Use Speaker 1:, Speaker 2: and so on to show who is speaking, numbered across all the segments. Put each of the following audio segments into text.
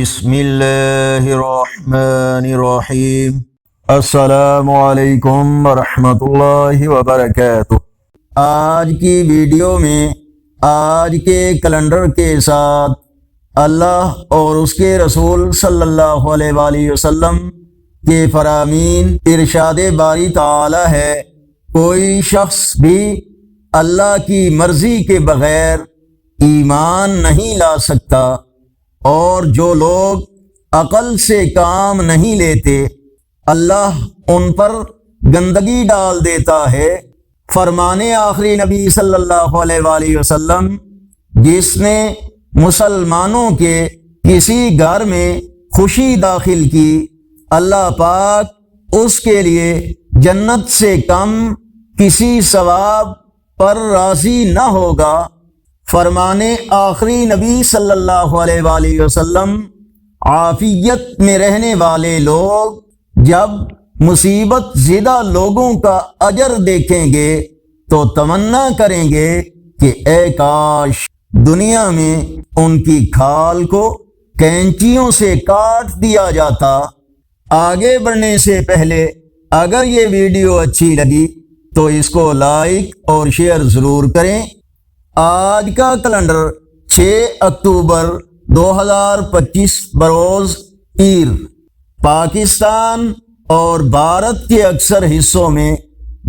Speaker 1: بسم اللہ الرحمن الرحیم۔ السلام علیکم ورحمۃ اللہ وبرکاتہ۔ آج کی ویڈیو میں آج کے کیلنڈر کے ساتھ اللہ اور اس کے رسول صلی اللہ علیہ وآلہ وسلم کے فرامین ارشاد باری تعالی ہے، کوئی شخص بھی اللہ کی مرضی کے بغیر ایمان نہیں لا سکتا، اور جو لوگ عقل سے کام نہیں لیتے اللہ ان پر گندگی ڈال دیتا ہے۔ فرمان آخری نبی صلی اللہ علیہ وآلہ وسلم، جس نے مسلمانوں کے کسی گھر میں خوشی داخل کی، اللہ پاک اس کے لیے جنت سے کم کسی ثواب پر راضی نہ ہوگا۔ فرمان آخری نبی صلی اللہ علیہ وآلہ وسلم، عافیت میں رہنے والے لوگ جب مصیبت زدہ لوگوں کا اجر دیکھیں گے تو تمنا کریں گے کہ اے کاش دنیا میں ان کی کھال کو کینچیوں سے کاٹ دیا جاتا۔ آگے بڑھنے سے پہلے اگر یہ ویڈیو اچھی لگی تو اس کو لائک اور شیئر ضرور کریں۔ آج کا کیلنڈر 6 اکتوبر 2025 بروز پیر۔ پاکستان اور بھارت کے اکثر حصوں میں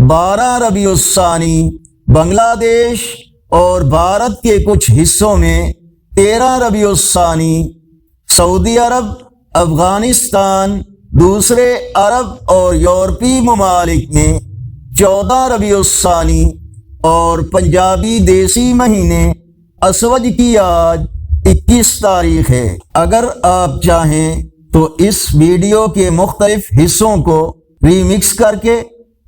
Speaker 1: 12 ربیع الثانی، بنگلہ دیش اور بھارت کے کچھ حصوں میں 13 ربیع الثانی، سعودی عرب، افغانستان، دوسرے عرب اور یورپی ممالک میں 14 ربیع الثانی، اور پنجابی دیسی مہینے اسوج کی آج 21 تاریخ ہے۔ اگر آپ چاہیں تو اس ویڈیو کے مختلف حصوں کو ریمکس کر کے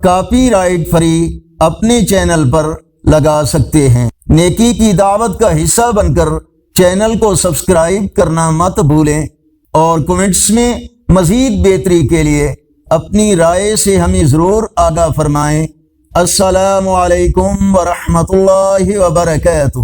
Speaker 1: کاپی رائٹ فری اپنے چینل پر لگا سکتے ہیں۔ نیکی کی دعوت کا حصہ بن کر چینل کو سبسکرائب کرنا مت بھولیں، اور کمنٹس میں مزید بہتری کے لیے اپنی رائے سے ہمیں ضرور آگاہ فرمائیں۔ السلام علیکم ورحمۃ اللہ وبرکاتہ۔